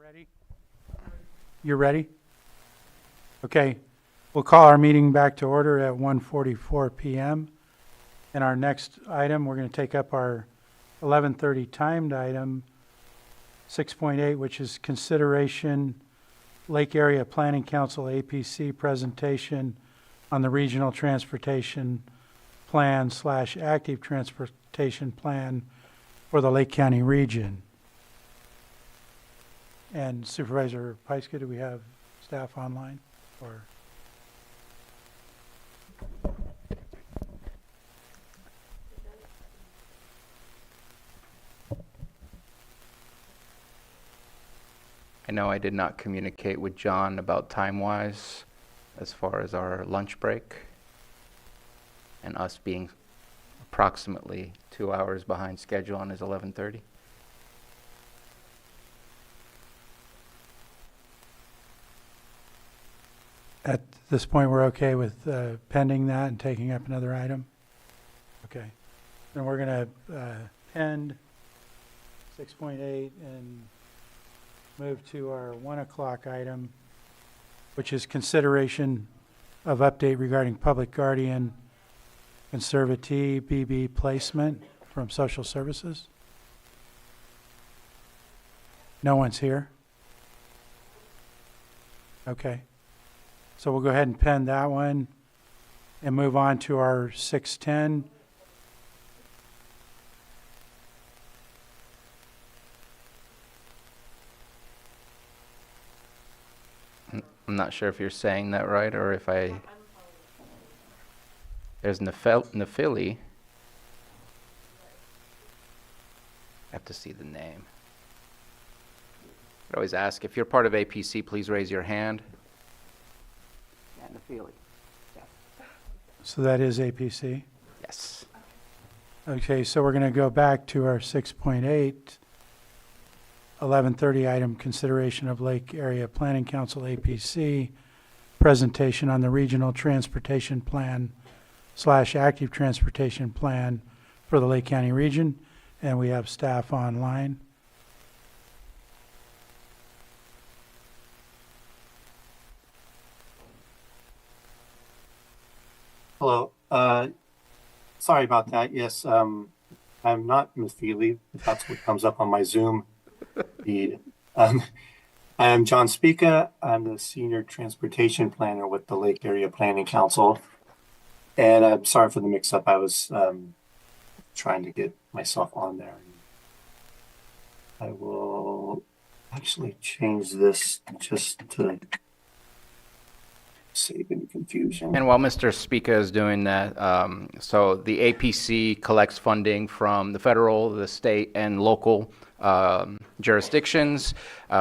Ready? You're ready? Okay. We'll call our meeting back to order at 1:44 p.m. And our next item, we're going to take up our 11:30 timed item, 6.8, which is consideration Lake Area Planning Council APC presentation on the Regional Transportation Plan / Active Transportation Plan for the Lake County region. And Supervisor Pyska, do we have staff online or? I know I did not communicate with John about time-wise as far as our lunch break and us being approximately 2 hours behind schedule on his 11:30. At this point, we're okay with pending that and taking up another item? Okay. Then we're going to end 6.8 and move to our 1 o'clock item, which is consideration of update regarding public guardian conservatee BB placement from social services. No one's here? Okay. So we'll go ahead and pen that one and move on to our 6:10. I'm not sure if you're saying that right or if there's Nephili. I have to see the name. I always ask, if you're part of APC, please raise your hand. Yeah, Nephili. Yeah. So that is APC? Yes. Okay, so we're going to go back to our 6.8, 11:30 item, consideration of Lake Area Planning Council APC, presentation on the Regional Transportation Plan / Active Transportation Plan for the Lake County region, and we have staff online. Hello. Sorry about that. Yes, I'm not Nephili. That's what comes up on my Zoom feed. I am John Spica. I'm the Senior Transportation Planner with the Lake Area Planning Council. And I'm sorry for the mix-up. I was trying to get myself on there. I will actually change this just to save any confusion. And while Mr. Spica is doing that, so the APC collects funding from the federal, the state, and local jurisdictions.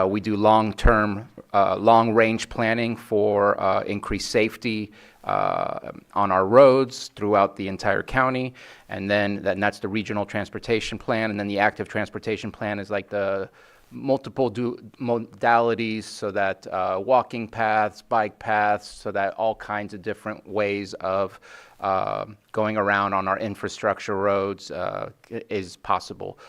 We do long-term, long-range planning for increased safety on our roads throughout the entire county. And then that's the Regional Transportation Plan. And then the Active Transportation Plan is like the multiple modalities, so that walking paths, bike paths, so that all kinds of different ways of going around on our infrastructure roads is possible.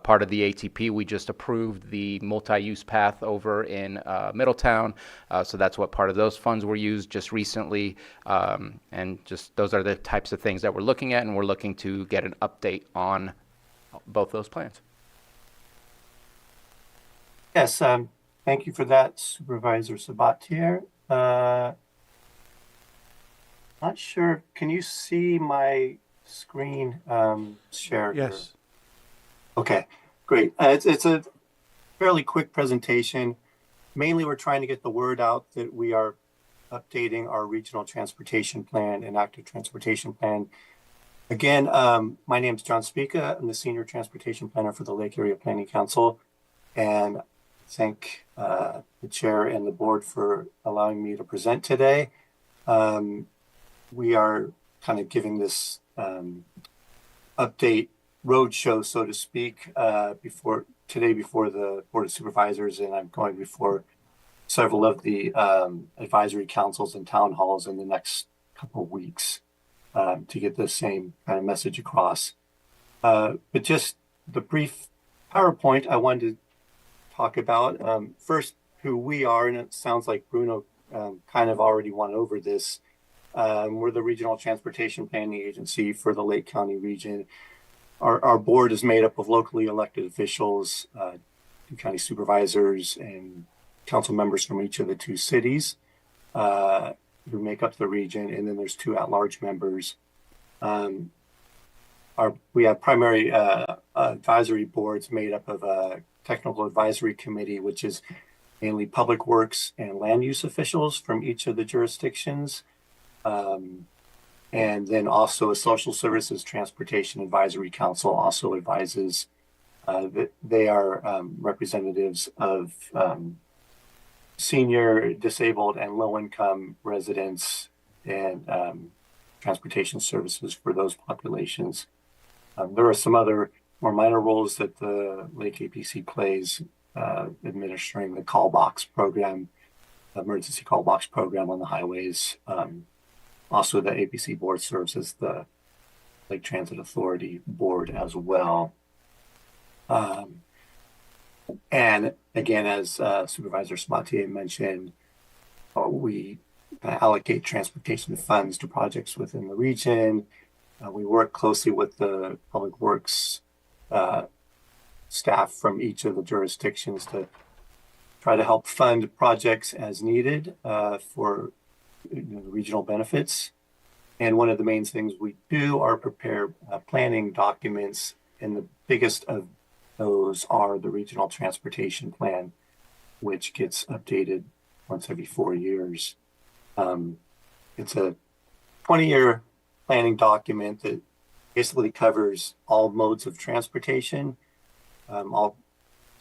Part of the ATP, we just approved the multi-use path over in Middletown, so that's what part of those funds were used just recently, and just those are the types of things that we're looking at, and we're looking to get an update on both those plans. Yes, thank you for that, Supervisor Sabatier. Not sure, can you see my screen shared? Yes. Okay, great. It's a fairly quick presentation. Mainly, we're trying to get the word out that we are updating our Regional Transportation Plan and Active Transportation Plan. Again, my name is John Spica. I'm the Senior Transportation Planner for the Lake Area Planning Council. And thank the chair and the board for allowing me to present today. We are kind of giving this update roadshow, so to speak, before the Board of Supervisors, and I'm going before several of the advisory councils and town halls in the next couple of weeks to get the same kind of message across. But just the brief PowerPoint, I wanted to talk about. First, who we are, and it sounds like Bruno kind of already went over this. We're the Regional Transportation Planning Agency for the Lake County region. Our board is made up of locally elected officials, county supervisors, and council members from each of the two cities who make up the region, and then there's two at-large members. We have primary advisory boards made up of a technical advisory committee, which is mainly public works and land use officials from each of the jurisdictions. And then also a social services transportation advisory council also advises. They are representatives of senior, disabled, and low-income residents and transportation services for those populations. There are some other more minor roles that the Lake APC plays, administering the call box program, emergency call box program on the highways. Also, the APC board serves as the Lake Transit Authority board as well. And again, as Supervisor Smatier mentioned, we allocate transportation funds to projects within the region. We work closely with the public works staff from each of the jurisdictions to try to help fund projects as needed for regional benefits. And one of the main things we do are prepare planning documents, and the biggest of those are the Regional Transportation Plan, which gets updated once every 4 years. It's a 20-year planning document that basically covers all modes of transportation. I'll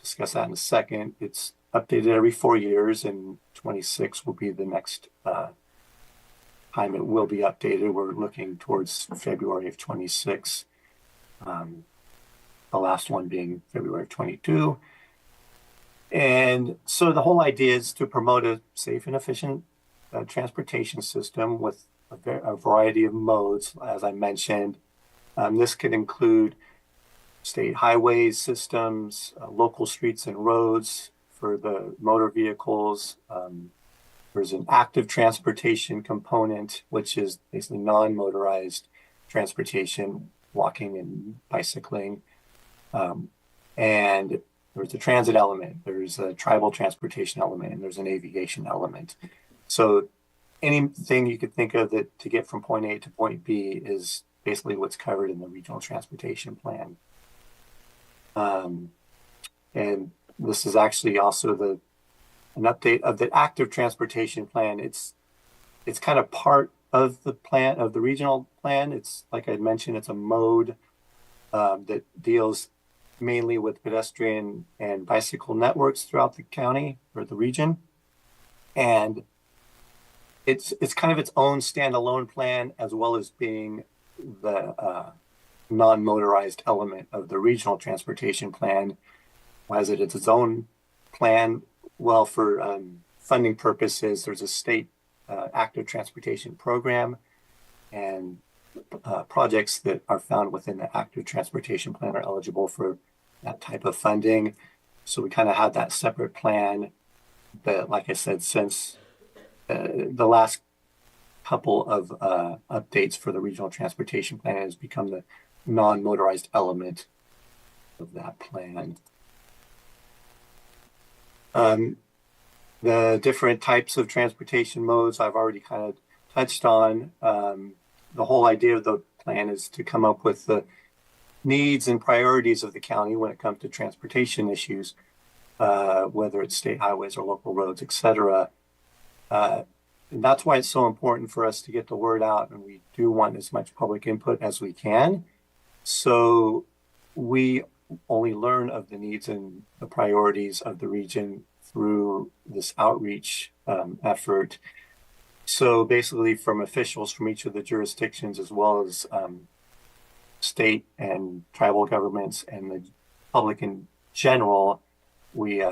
discuss that in a second. It's updated every 4 years, and 26 will be the next time it will be updated. We're looking towards February of 26, the last one being February of 22. And so the whole idea is to promote a safe and efficient transportation system with a variety of modes, as I mentioned. This could include state highways systems, local streets and roads for the motor vehicles. There's an active transportation component, which is basically non-motorized transportation, walking and bicycling. And there's a transit element, there's a tribal transportation element, and there's an aviation element. So anything you could think of that to get from point A to point B is basically what's covered in the Regional Transportation Plan. And this is actually also an update of the active transportation plan. It's kind of part of the plan, of the regional plan. It's like I mentioned, it's a mode that deals mainly with pedestrian and bicycle networks throughout the county or the region. And it's kind of its own standalone plan, as well as being the non-motorized element of the regional transportation plan. As it's its own plan. Well, for funding purposes, there's a state active transportation program, and projects that are found within the active transportation plan are eligible for that type of funding. So we kind of have that separate plan. But like I said, since the last couple of updates for the regional transportation plan has become the non-motorized element of that plan. The different types of transportation modes I've already kind of touched on. The whole idea of the plan is to come up with the needs and priorities of the county when it comes to transportation issues, whether it's state highways or local roads, etc. And that's why it's so important for us to get the word out, and we do want as much public input as we can. So we only learn of the needs and the priorities of the region through this outreach effort. So basically from officials from each of the jurisdictions, as well as state and tribal governments and the public in general, we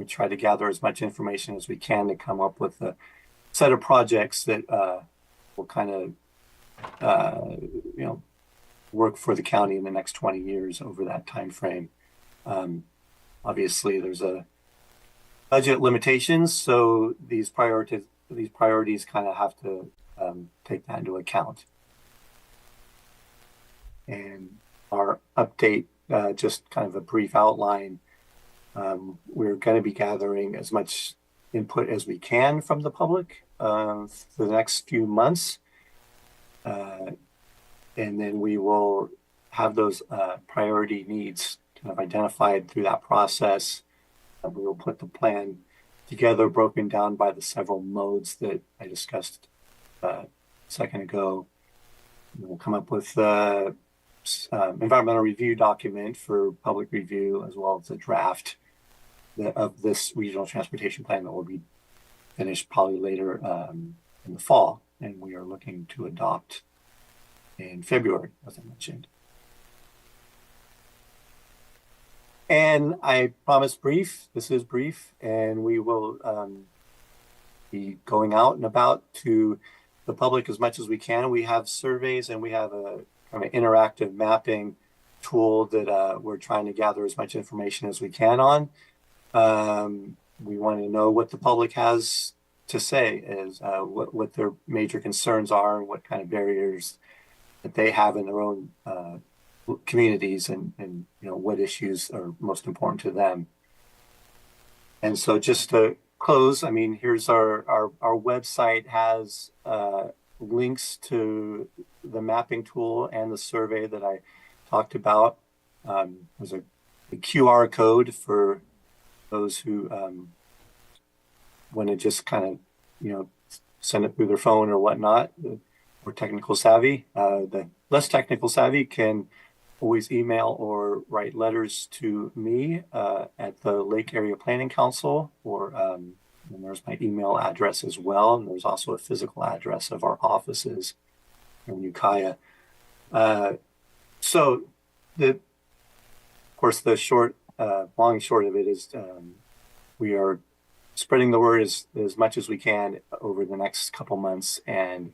try to gather as much information as we can to come up with a set of projects that will kind of work for the county in the next 20 years over that time frame. Obviously, there's a budget limitations, so these priorities kind of have to take that into account. And our update, just kind of a brief outline. We're going to be gathering as much input as we can from the public for the next few months. And then we will have those priority needs kind of identified through that process. We will put the plan together, broken down by the several modes that I discussed a second ago. We'll come up with environmental review document for public review, as well as a draft of this regional transportation plan that will be finished probably later in the fall, and we are looking to adopt in February, as I mentioned. And I promise brief. This is brief, and we will be going out and about to the public as much as we can. We have surveys, and we have a kind of interactive mapping tool that we're trying to gather as much information as we can on. We want to know what the public has to say, is what their major concerns are, and what kind of barriers that they have in their own communities, and what issues are most important to them. And so, just to close, I mean, here's our website has links to the mapping tool and the survey that I talked about. There's a QR code for those who want to just kind of send it through their phone or whatnot, or technical savvy. The less technical savvy can always email or write letters to me at the Lake Area Planning Council, or and there's my email address as well. And there's also a physical address of our offices in Ukiah. So of course, the long and short of it is we are spreading the word as much as we can over the next couple months, and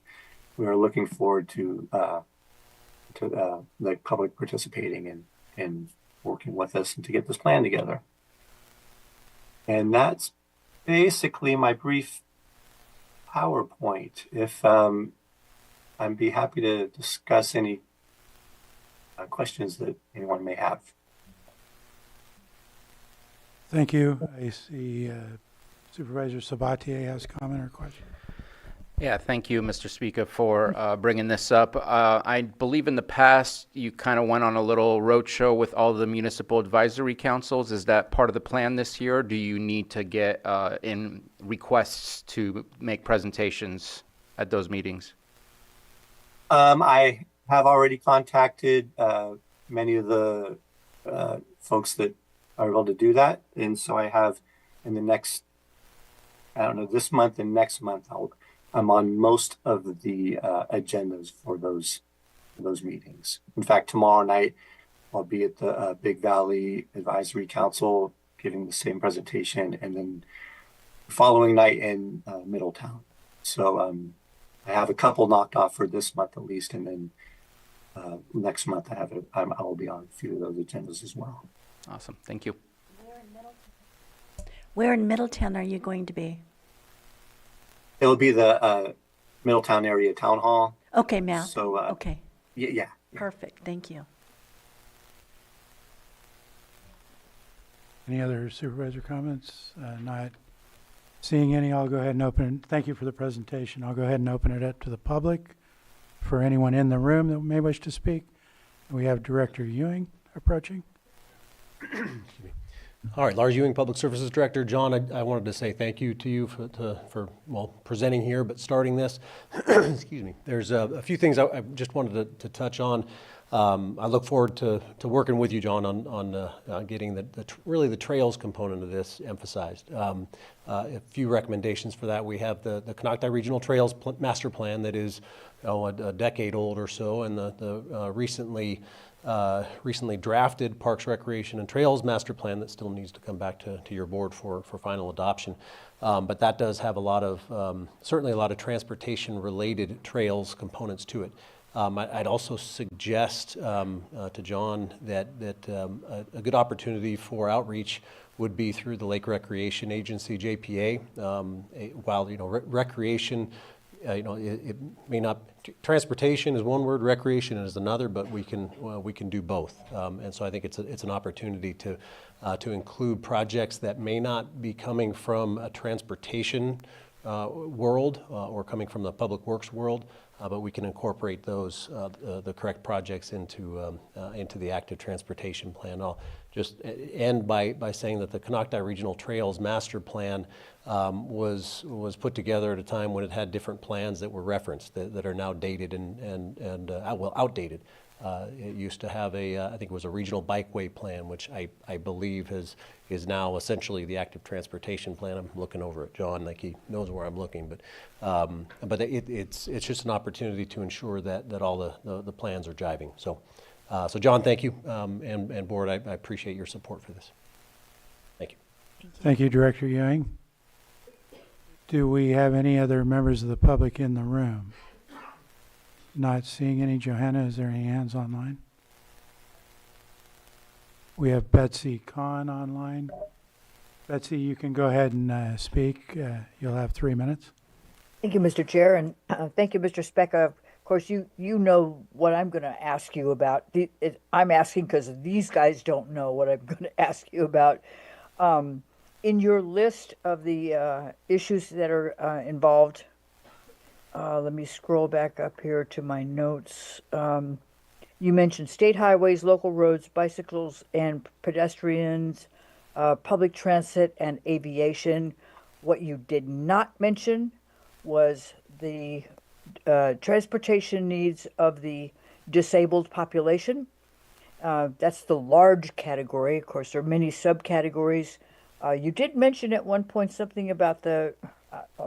we are looking forward to the public participating and working with us and to get this plan together. And that's basically my brief PowerPoint. If I'd be happy to discuss any questions that anyone may have. Thank you. I see Supervisor Sabatier has a comment or question. Yeah, thank you, Mr. Speaker, for bringing this up. I believe in the past you kind of went on a little roadshow with all the municipal advisory councils. Is that part of the plan this year? Or do you need to get in requests to make presentations at those meetings? I have already contacted many of the folks that are able to do that. And so I have in the next, this month and next month, I'm on most of the agendas for those meetings. In fact, tomorrow night, I'll be at the Big Valley Advisory Council giving the same presentation, and then the following night in Middletown. So I have a couple knocked off for this month at least, and then next month I will be on a few of those agendas as well. Awesome, thank you. Where in Middletown are you going to be? It'll be the Middletown area town hall. Okay, Matt. So okay. Yeah. Perfect. Thank you. Any other supervisor comments? Not seeing any, I'll go ahead and open it. Thank you for the presentation. I'll go ahead and open it up to the public for anyone in the room that may wish to speak. We have Director Ewing approaching. All right, Lars Ewing, Public Services Director. John, I wanted to say thank you to you for presenting here, but starting this. Excuse me. There's a few things I just wanted to touch on. I look forward to working with you, John, on getting really the trails component of this emphasized. A few recommendations for that. We have the Konocti Regional Trails Master Plan that is a decade old or so, and the recently drafted Parks, Recreation, and Trails Master Plan that still needs to come back to your board for final adoption. But that does have certainly a lot of transportation-related trails components to it. I'd also suggest to John that a good opportunity for outreach would be through the Lake Recreation Agency, JPA. While, you know, recreation, you know, it may not, transportation is one word, recreation is another, but we can do both. And so I think it's an opportunity to include projects that may not be coming from a transportation world or coming from the public works world, but we can incorporate those, the correct projects into the active transportation plan. I'll just end by saying that the Konocti Regional Trails Master Plan was put together at a time when it had different plans that were referenced that are now dated and outdated. It used to have I think it was a regional bikeway plan, which I believe is now essentially the active transportation plan. I'm looking over at John like he knows where I'm looking, but it's just an opportunity to ensure that all the plans are jiving. So John, thank you, and board, I appreciate your support for this. Thank you. Thank you, Director Ewing. Do we have any other members of the public in the room? Not seeing any. Johanna, is there any hands online? We have Betsy Kahn online. Betsy, you can go ahead and speak. You'll have 3 minutes. Thank you, Mr. Chair, and thank you, Mr. Specka. Of course, you know what I'm going to ask you about. I'm asking because these guys don't know what I'm going to ask you about. In your list of the issues that are involved, let me scroll back up here to my notes. You mentioned state highways, local roads, bicycles and pedestrians, public transit and aviation. What you did not mention was the transportation needs of the disabled population. That's the large category. Of course, there are many subcategories. You did mention at one point something about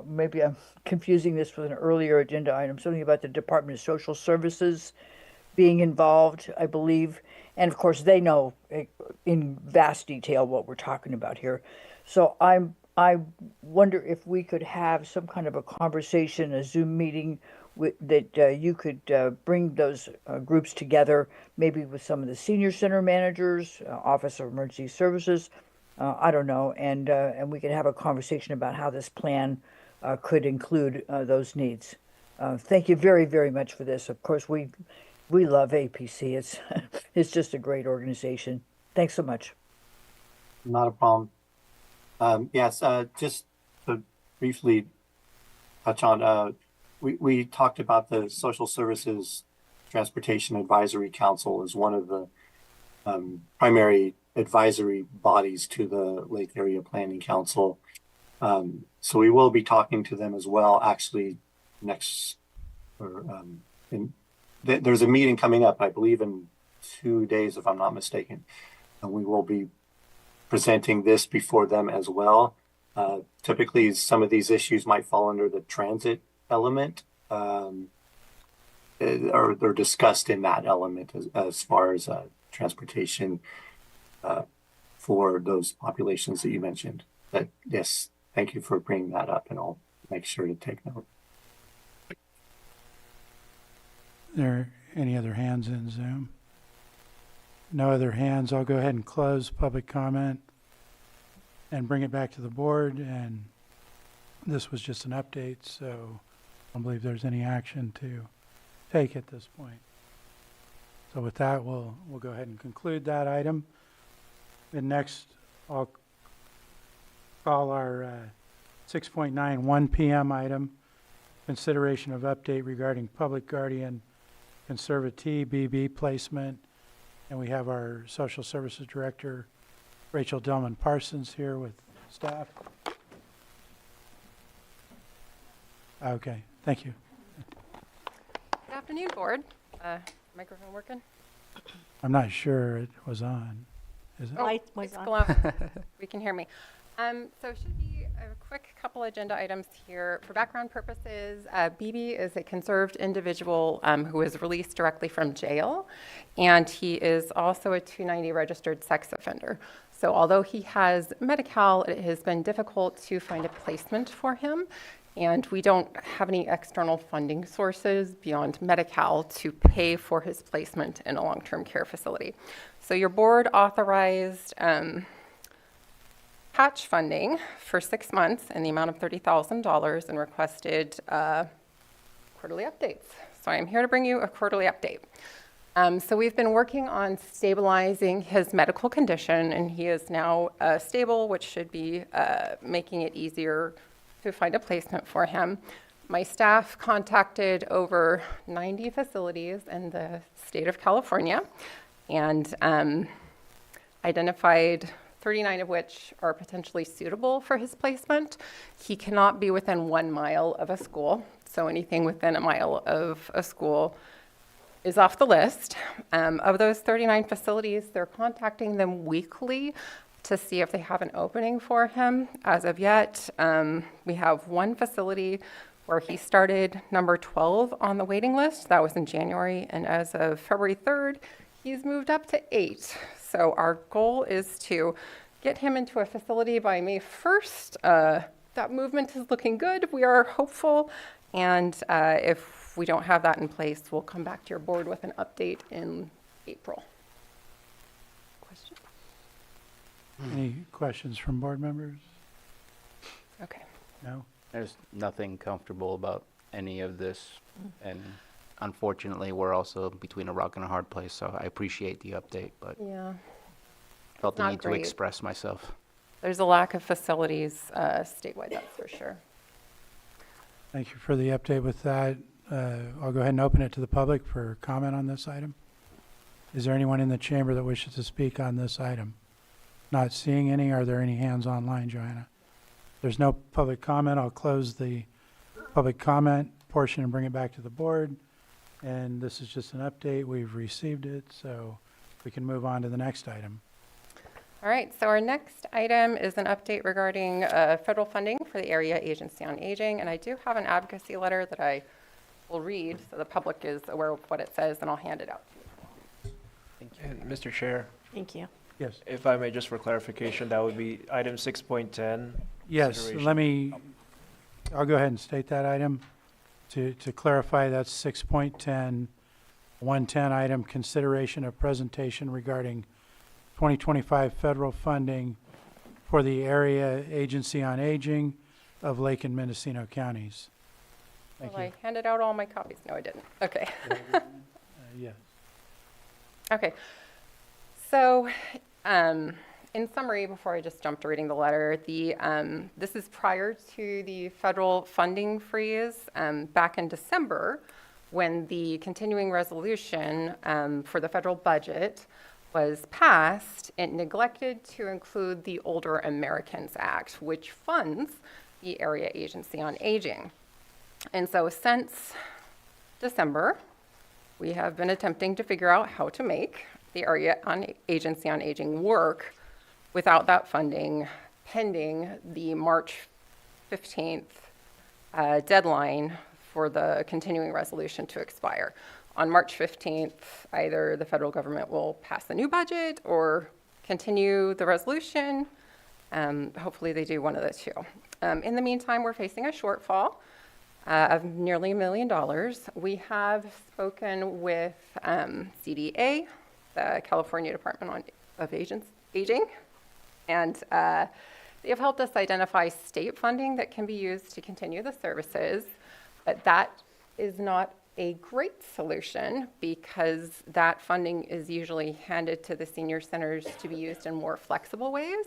maybe I'm confusing this with an earlier agenda item, something about the Department of Social Services being involved, I believe. And of course, they know in vast detail what we're talking about here. So I wonder if we could have some kind of a conversation, a Zoom meeting that you could bring those groups together, maybe with some of the senior center managers, Office of Emergency Services, I don't know, and we could have a conversation about how this plan could include those needs. Thank you very, very much for this. Of course, we love APC. It's just a great organization. Thanks so much. Not a problem. Yes, just to briefly touch on, we talked about the Social Services Transportation Advisory Council as one of the primary advisory bodies to the Lake Area Planning Council. So we will be talking to them as well, actually there's a meeting coming up, I believe in 2 days, if I'm not mistaken. And we will be presenting this before them as well. Typically, some of these issues might fall under the transit element, or they're discussed in that element as far as transportation for those populations that you mentioned. But yes, thank you for bringing that up, and I'll make sure to take note. There any other hands in Zoom? No other hands. I'll go ahead and close public comment and bring it back to the board. And this was just an update, so I don't believe there's any action to take at this point. So with that, we'll go ahead and conclude that item. And next, I'll call our 6.9 1 p.m. item, consideration of update regarding public guardian conservatee BB placement. And we have our Social Services Director, Rachel Dillman Parsons, here with staff. Okay, thank you. Good afternoon, board. Microphone working? I'm not sure it was on. Is it? Light was It's on. glow. We can hear me. So it should be a quick couple agenda items here. For background purposes, BB is a conserved individual who was released directly from jail, and he is also a 290 registered sex offender. So although he has Medi-Cal, it has been difficult to find a placement for him. And we don't have any external funding sources beyond Medi-Cal to pay for his placement in a long-term care facility. So your board authorized patch funding for 6 months in the amount of $30,000 and requested quarterly updates. So I'm here to bring you a quarterly update. So we've been working on stabilizing his medical condition, and he is now stable, which should be making it easier to find a placement for him. My staff contacted over 90 facilities in the state of California and identified 39 of which are potentially suitable for his placement. He cannot be within 1 mile of a school, so anything within a mile of a school is off the list. Of those 39 facilities, they're contacting them weekly to see if they have an opening for him. As of yet, we have one facility where he started number 12 on the waiting list. That was in January, and as of February 3rd, he's moved up to 8. So our goal is to get him into a facility by May 1st. That movement is looking good. We are hopeful, and if we don't have that in place, we'll come back to your board with an update in April. Question? Any questions from board members? Okay. No? There's nothing comfortable about any of this, and unfortunately, we're also between a rock and a hard place, so I appreciate the update, but Yeah. felt the not need to great. express myself. There's a lack of facilities statewide, that's for sure. Thank you for the update with that. I'll go ahead and open it to the public for comment on this item. Is there anyone in the chamber that wishes to speak on this item? Not seeing any. Are there any hands online, Joanna? There's no public comment. I'll close the public comment portion and bring it back to the board. And this is just an update. We've received it, so we can move on to the next item. All right, so our next item is an update regarding federal funding for the Area Agency on Aging. And I do have an advocacy letter that I will read so the public is aware of what it says, and I'll hand it out to you. And Mr. Chair, Thank you. Yes. if I may, just for clarification, that would be item 6.10. Yes, consideration. I'll go ahead and state that item. To clarify, that's 6.10, 110 item, consideration of presentation regarding 2025 federal funding for the Area Agency on Aging of Lake and Mendocino counties. Thank Well, you. I handed out all my copies. No, I didn't. Okay. Yes. Okay. So, in summary, before I just jump to reading the letter, this is prior to the federal funding freeze back in December, when the continuing resolution for the federal budget was passed. It neglected to include the Older Americans Act, which funds the Area Agency on Aging. And so since December, we have been attempting to figure out how to make the Area Agency on Aging work without that funding, pending the March 15th deadline for the continuing resolution to expire. On March 15th, either the federal government will pass the new budget or continue the resolution. Hopefully they do one of the two. In the meantime, we're facing a shortfall of nearly $1 million. We have spoken with CDA, the California Department of Aging, and they have helped us identify state funding that can be used to continue the services, but that is not a great solution because that funding is usually handed to the senior centers to be used in more flexible ways.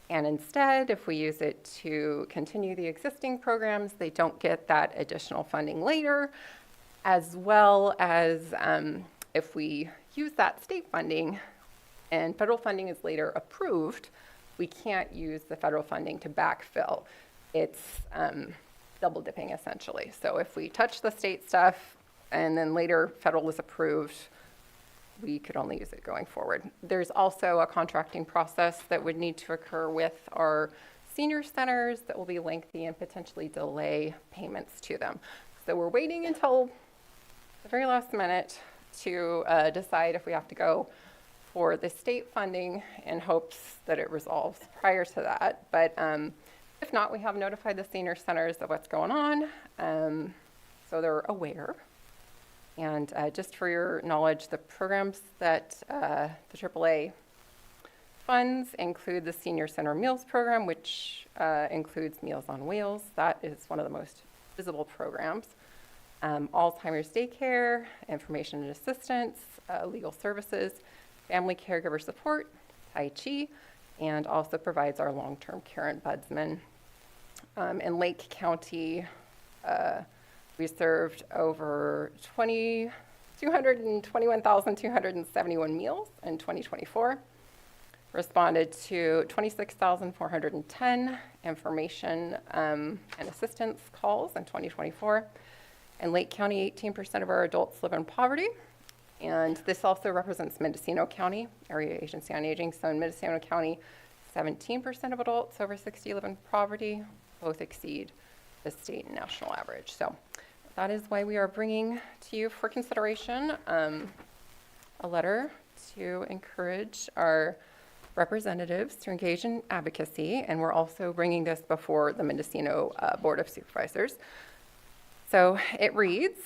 And instead, if we use it to continue the existing programs, they don't get that additional funding later, as well as if we use that state funding and federal funding is later approved, we can't use the federal funding to backfill. It's double dipping essentially. So if we touch the state stuff and then later federal is approved, we could only use it going forward. There's also a contracting process that would need to occur with our senior centers that will be lengthy and potentially delay payments to them. So we're waiting until the very last minute to decide if we have to go for the state funding in hopes that it resolves prior to that. But If not, we have notified the senior centers of what's going on, so they're aware. And just for your knowledge, the programs that the AAA funds include the Senior Center Meals Program, which includes Meals on Wheels. That is one of the most visible programs. Alzheimer's daycare, information and assistance, legal services, family caregiver support, Tai Chi, and also provides our long-term care ombudsman. In Lake County, we served over 221,271 meals in 2024, responded to 26,410 information and assistance calls in 2024. In Lake County, 18% of our adults live in poverty, and this also represents Mendocino County, Area Agency on Aging. So in Mendocino County, 17% of adults over 60 live in poverty, both exceed the state and national average. So that is why we are bringing to you for consideration a letter to encourage our representatives to engage in advocacy, and we're also bringing this before the Mendocino Board of Supervisors. So it reads,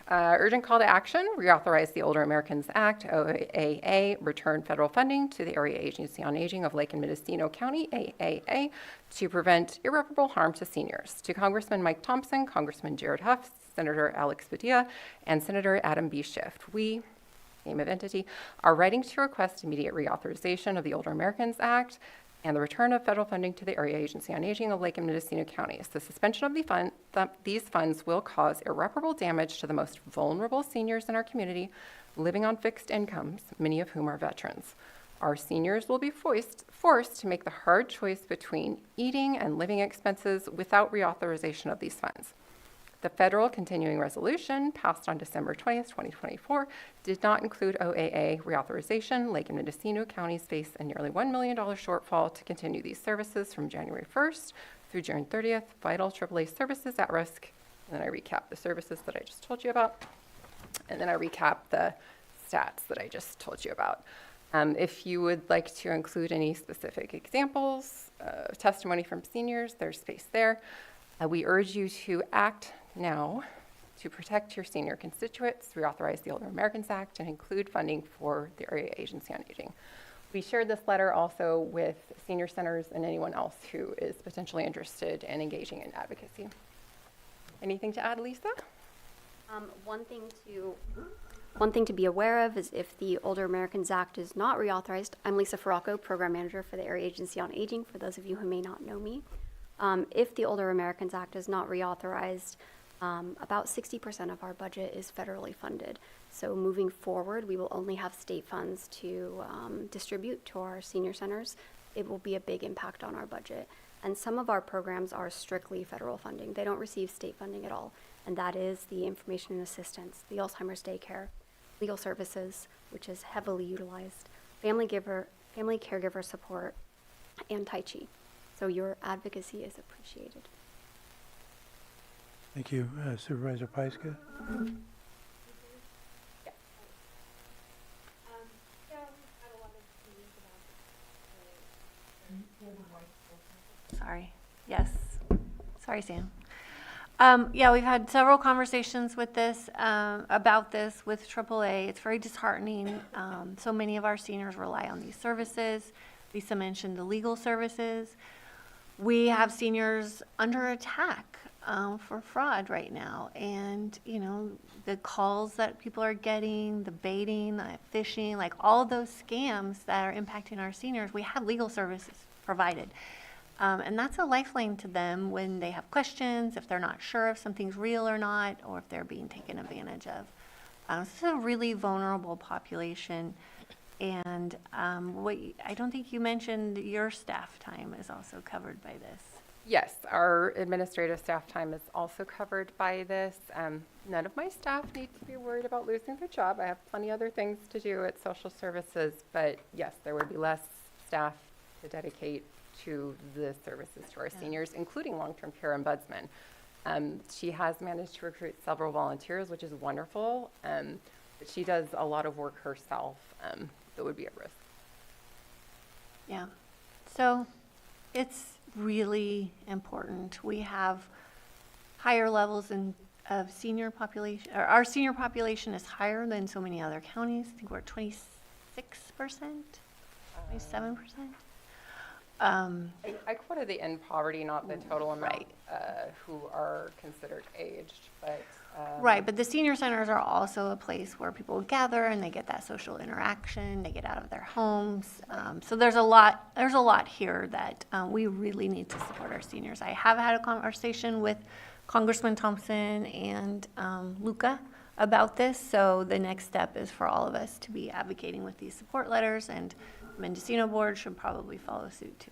urgent call to action, reauthorize the Older Americans Act, OAA, return federal funding to the Area Agency on Aging of Lake and Mendocino County, AAA, to prevent irreparable harm to seniors. To Congressman Mike Thompson, Congressman Jared Huff, Senator Alex Padilla, and Senator Adam B. Schiff. We, name of entity, are writing to request immediate reauthorization of the Older Americans Act and the return of federal funding to the Area Agency on Aging of Lake and Mendocino counties. The suspension of these funds will cause irreparable damage to the most vulnerable seniors in our community living on fixed incomes, many of whom are veterans. Our seniors will be forced to make the hard choice between eating and living expenses without reauthorization of these funds. The federal continuing resolution passed on December 20th, 2024, did not include OAA reauthorization. Lake and Mendocino counties face a nearly $1 million shortfall to continue these services from January 1st through June 30th. Vital AAA services at risk. And then I recap the services that I just told you about. And then I recap the stats that I just told you about. If you would like to include any specific examples, testimony from seniors, there's space there. We urge you to act now to protect your senior constituents, reauthorize the Older Americans Act, and include funding for the Area Agency on Aging. We shared this letter also with senior centers and anyone else who is potentially interested in engaging in advocacy. Anything to add, Lisa? One thing to be aware of is if the Older Americans Act is not reauthorized, I'm Lisa Faracco, Program Manager for the Area Agency on Aging, for those of you who may not know me. If the Older Americans Act is not reauthorized, about 60% of our budget is federally funded. So moving forward, we will only have state funds to distribute to our senior centers. It will be a big impact on our budget. And some of our programs are strictly federal funding. They don't receive state funding at all. And that is the information and assistance, the Alzheimer's daycare, legal services, which is heavily utilized, family caregiver support, and Tai Chi. So your advocacy is appreciated. Thank you. Supervisor Pyska? Sorry. Yes. Sorry, Sam. Yeah, we've had several conversations with this, about this with AAA. It's very disheartening. So many of our seniors rely on these services. Lisa mentioned the legal services. We have seniors under attack for fraud right now. And, you know, the calls that people are getting, the baiting, the phishing, like all those scams that are impacting our seniors, we have legal services provided. And that's a lifeline to them when they have questions, if they're not sure if something's real or not, or if they're being taken advantage of. This is a really vulnerable population. And I don't think you mentioned your staff time is also covered by this. Yes, our administrative staff time is also covered by this. None of my staff need to be worried about losing their job. I have plenty other things to do at social services, but yes, there would be less staff to dedicate to the services to our seniors, including long-term care ombudsman. She has managed to recruit several volunteers, which is wonderful, but she does a lot of work herself that would be at risk. Yeah. So it's really important. We have higher levels of senior population, or our senior population is higher than so many other counties. I think we're at 26%, 27%. I quoted the in poverty, not the total amount Right. who are considered aged, but. Right, but the senior centers are also a place where people gather and they get that social interaction, they get out of their homes. So there's a lot here that we really need to support our seniors. I have had a conversation with Congressman Thompson and Luca about this, so the next step is for all of us to be advocating with these support letters, and the Mendocino Board should probably follow suit too.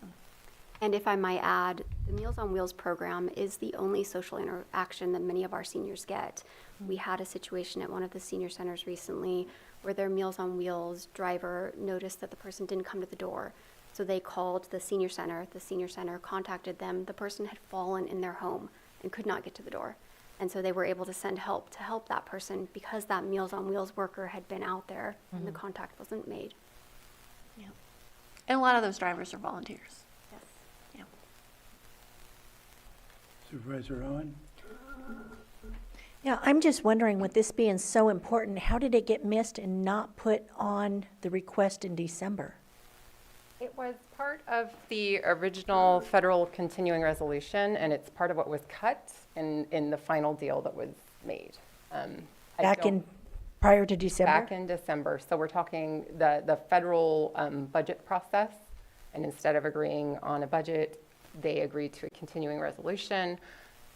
And if I might add, the Meals on Wheels program is the only social interaction that many of our seniors get. We had a situation at one of the senior centers recently where their Meals on Wheels driver noticed that the person didn't come to the door. So they called the senior center contacted them. The person had fallen in their home and could not get to the door. And so they were able to send help to help that person because that Meals on Wheels worker had been out there and the contact wasn't made. Yeah. And a lot of those drivers are volunteers. Yes. Yeah. Supervisor Owen? Yeah, I'm just wondering, with this being so important, how did it get missed and not put on the request in December? It was part of the original federal continuing resolution, and it's part of what was cut in the final deal that was made. Prior to December? Back in December. So we're talking the federal budget process, and instead of agreeing on a budget, they agreed to a continuing resolution.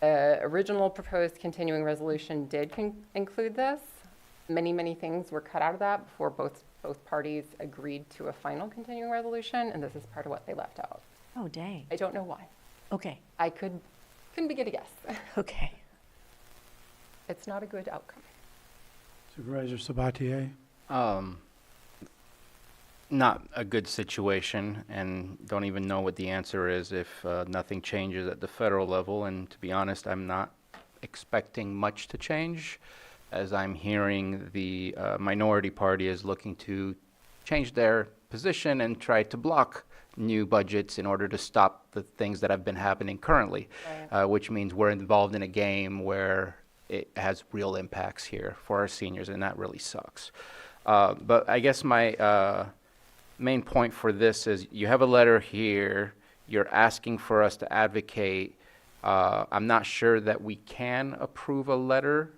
Original proposed continuing resolution did include this. Many things were cut out of that before both parties agreed to a final continuing resolution, and this is part of what they left out. Oh, dang. I don't know why. Okay, I couldn't begin to guess. okay. It's not a good outcome. Supervisor Sabatier? Not a good situation, and don't even know what the answer is if nothing changes at the federal level. And to be honest, I'm not expecting much to change, as I'm hearing the minority party is looking to change their position and try to block new budgets in order to stop the things that have been happening currently, which means we're involved in a game where it has real impacts here for our seniors, and that really sucks. But I guess my main point for this is you have a letter here, you're asking for us to advocate. I'm not sure that we can approve a letter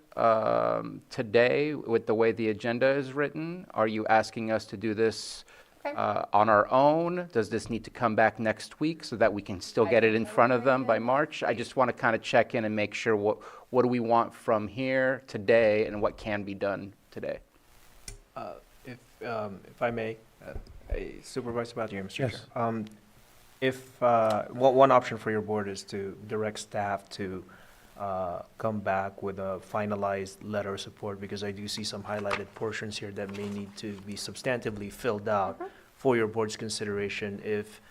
today with the way the agenda is written. Are you asking us to do this on our own? Does this need to come back next week so that we can still get it in front of them by March? I just want to kind of check in and make sure what do we want from here today and what can be done today. If I may, Supervisor Sabatier, Mr. Yes. Chair. If one option for your board is to direct staff to come back with a finalized letter of support, because I do see some highlighted portions here that may need to be substantively filled out for your board's consideration if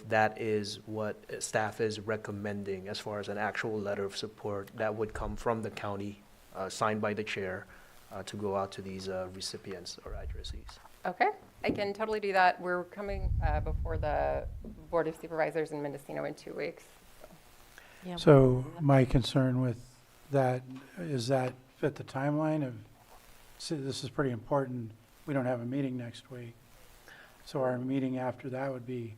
that is what staff is recommending as far as an actual letter of support that would come from the county, signed by the chair, to go out to these recipients or addressees. Okay, I can totally do that. We're coming before the Board of Supervisors in Mendocino in 2 weeks. Yeah. So my concern with that is that fit the timeline of, see, this is pretty important. We don't have a meeting next week. So our meeting after that would be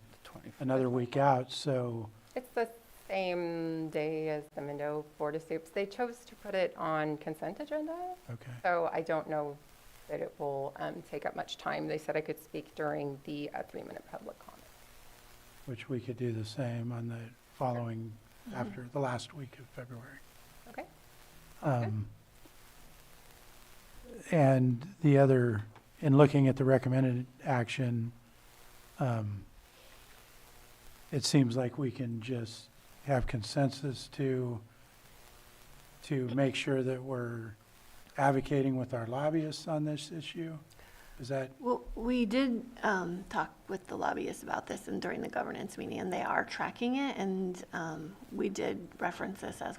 another week out, so. It's the same day as the Mendo Board of Soups. They chose to put it on consent agenda, Okay. so I don't know that it will take up much time. They said I could speak during the 3-minute public comment. Which we could do the same on the following, after the last week of February. Okay. And the other, in looking at the recommended action, it seems like we can just have consensus to make sure that we're advocating with our lobbyists on this issue. Is that, Well, we did talk with the lobbyists about this and during the governance meeting, and they are tracking it, and we did reference this as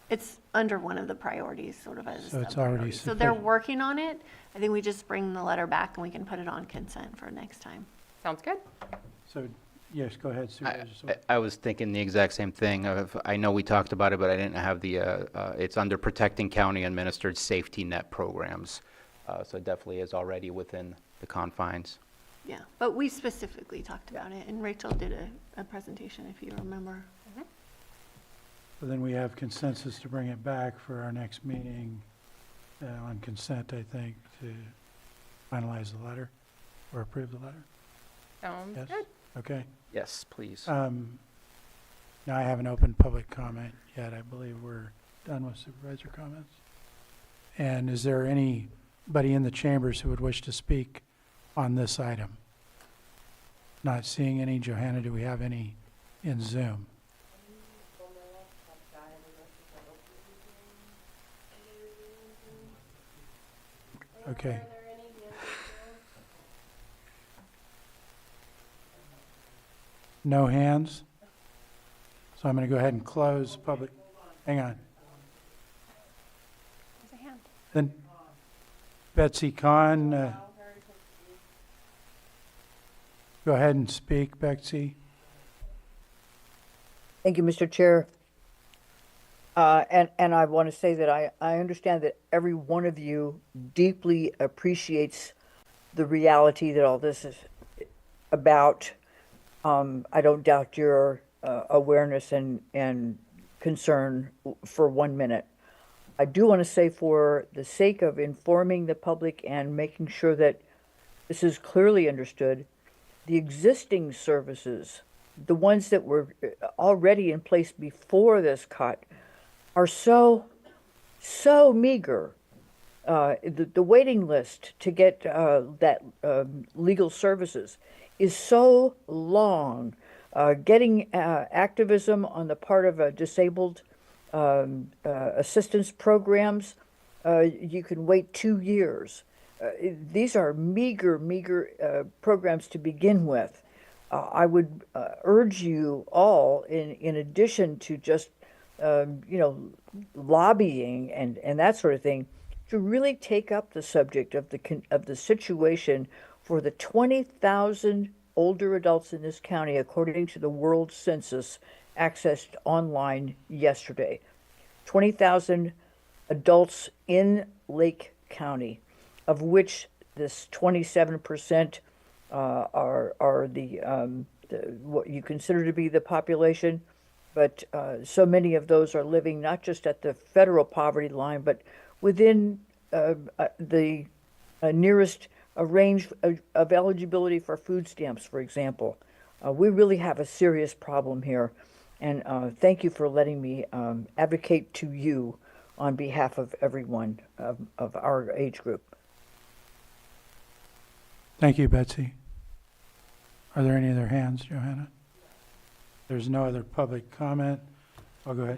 it's under one of the priorities, sort of as a So it's already sub-priority. So they're sufficient. working on it. I think we just bring the letter back and we can put it on consent for next time. Sounds good. so Yes, go ahead, Supervisor. Sawyer. I was thinking the exact same thing. I know we talked about it, but I didn't have it's under protecting county administered safety net programs. So it definitely is already within the confines. Yeah, but we specifically talked about it, and Rachel did a presentation, if you remember. So then we have consensus to bring it back for our next meeting on consent, I think, to finalize the letter or approve the letter. Sounds Yes? good. Okay. Yes, please. Now I haven't opened public comment yet. I believe we're done with supervisor comments. And is there anybody in the chambers who would wish to speak on this item? Not seeing any. Johanna, do we have any in Zoom? Okay. No hands? So I'm going to go ahead and close public. Hang on. There's a hand. Then Betsy Kahn, go ahead and speak, Betsy. Thank you, Mr. Chair. And I want to say that I understand that every one of you deeply appreciates the reality that all this is about. I don't doubt your awareness and concern for 1 minute. I do want to say, for the sake of informing the public and making sure that this is clearly understood, the existing services, the ones that were already in place before this cut, are so meager. The waiting list to get that legal services is so long. Getting activism on the part of disabled assistance programs, you can wait 2 years. These are meager programs to begin with. I would urge you all, in addition to just lobbying and that sort of thing, to really take up the subject of the situation for the 20,000 older adults in this county, according to the World Census, accessed online yesterday. 20,000 adults in Lake County, of which this 27% are the what you consider to be the population, but so many of those are living not just at the federal poverty line, but within the nearest range of eligibility for food stamps, for example. We really have a serious problem here, and thank you for letting me advocate to you on behalf of everyone of our age group. Thank you, Betsy. Are there any other hands, Johanna? There's no other public comment. I'll go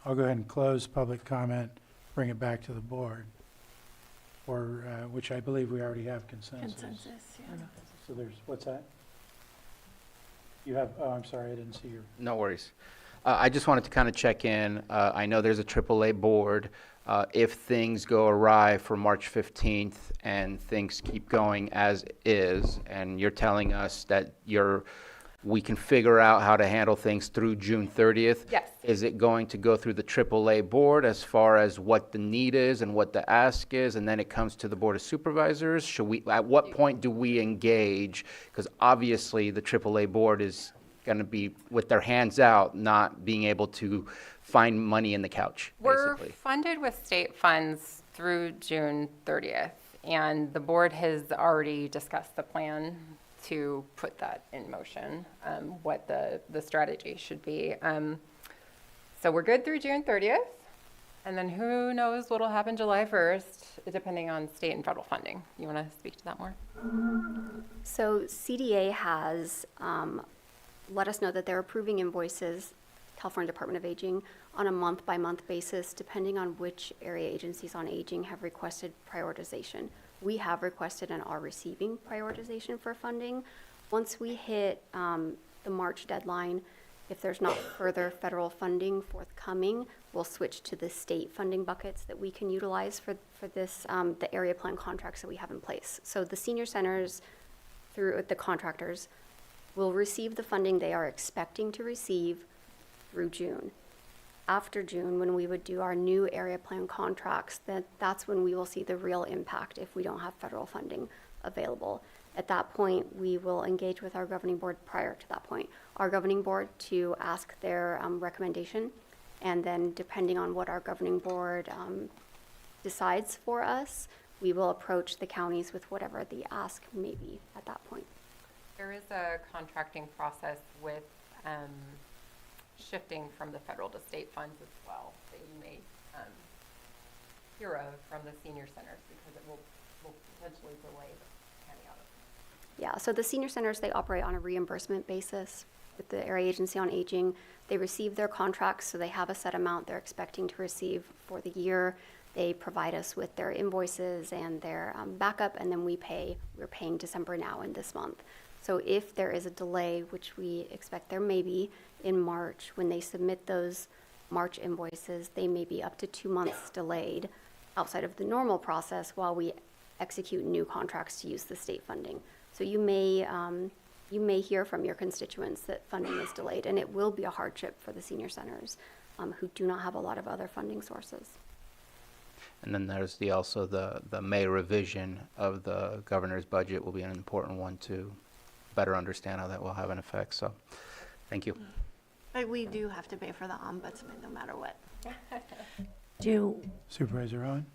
ahead and close public comment, bring it back to the board, for which I believe we already have consensus. Yeah. So there's, what's that? You have, oh, I'm sorry, I didn't see your. No worries. I just wanted to kind of check in. I know there's a AAA board. If things go awry for March 15th and things keep going as is, and you're telling us that we can figure out how to handle things through June 30th. Yes. Is it going to go through the AAA board as far as what the need is and what the ask is, and then it comes to the Board of Supervisors? At what point do we engage? Because obviously the AAA board is going to be with their hands out, not being able to find money in the couch, We're basically. funded with state funds through June 30th, and the board has already discussed the plan to put that in motion, what the strategy should be. So we're good through June 30th, and then who knows what'll happen July 1st, depending on state and federal funding. You want to speak to that more? So CDA has let us know that they're approving invoices, California Department of Aging, on a month-by-month basis, depending on which area agencies on aging have requested prioritization. We have requested and are receiving prioritization for funding. Once we hit the March deadline, if there's not further federal funding forthcoming, we'll switch to the state funding buckets that we can utilize for this, the area plan contracts that we have in place. So the senior centers, through the contractors, will receive the funding they are expecting to receive through June. After June, when we would do our new area plan contracts, that's when we will see the real impact if we don't have federal funding available. At that point, we will engage with our governing board prior to that point. Our governing board to ask their recommendation, and then depending on what our governing board decides for us, we will approach the counties with whatever the ask may be at that point. There is a contracting process with shifting from the federal to state funds as well that you may hear of from the senior centers, because it will potentially delay the county audit. Yeah, so the senior centers, they operate on a reimbursement basis with the Area Agency on Aging. They receive their contracts, so they have a set amount they're expecting to receive for the year. They provide us with their invoices and their backup, and then we're paying December now and this month. So if there is a delay, which we expect there may be in March, when they submit those March invoices, they may be up to 2 months delayed outside of the normal process while we execute new contracts to use the state funding. So you may hear from your constituents that funding is delayed, and it will be a hardship for the senior centers who do not have a lot of other funding sources. And then there's also the May revision of the governor's budget will be an important one to better understand how that will have an effect. So, thank you. But we do have to pay for the ombudsman no matter what. Supervisor Owen?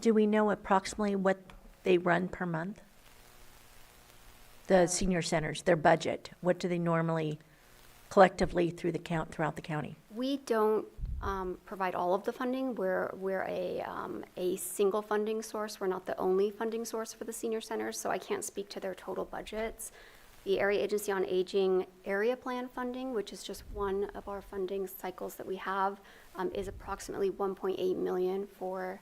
Do we know approximately what they run per month? The senior centers, their budget, what do they normally collectively throughout the county? We don't provide all of the funding. We're a single funding source. We're not the only funding source for the senior centers, so I can't speak to their total budgets. The Area Agency on Aging area plan funding, which is just one of our funding cycles that we have, is approximately $1.8 million for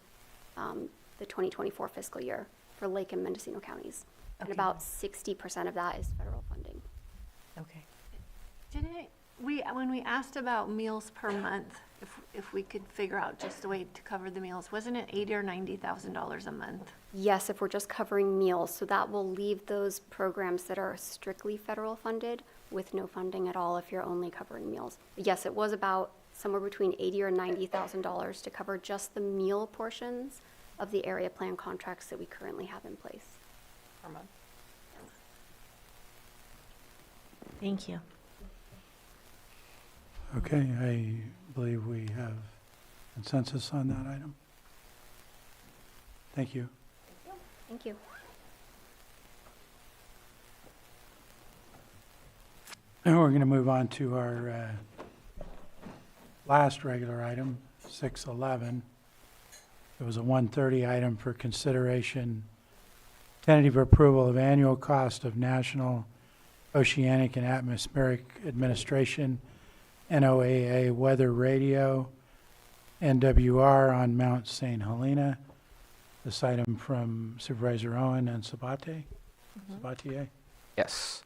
the 2024 fiscal year for Lake and Mendocino counties. And about 60% of that is federal funding. Okay. When we asked about meals per month, if we could figure out just a way to cover the meals, wasn't it $80,000 or $90,000 a month? Yes, if we're just covering meals, so that will leave those programs that are strictly federal funded with no funding at all if you're only covering meals. Yes, it was about somewhere between $80,000 or $90,000 to cover just the meal portions of the area plan contracts that we currently have in place. Per month. Thank you. Okay, I believe we have consensus on that item. Thank you. Thank you. Now we're going to move on to our last regular item, 611. It was a 1:30 item for consideration, tentative approval of annual cost of National Oceanic and Atmospheric Administration, NOAA Weather Radio, NWR on Mount St. Helena. This item from Supervisor Owen and Sabatier. Sabatier? Yes.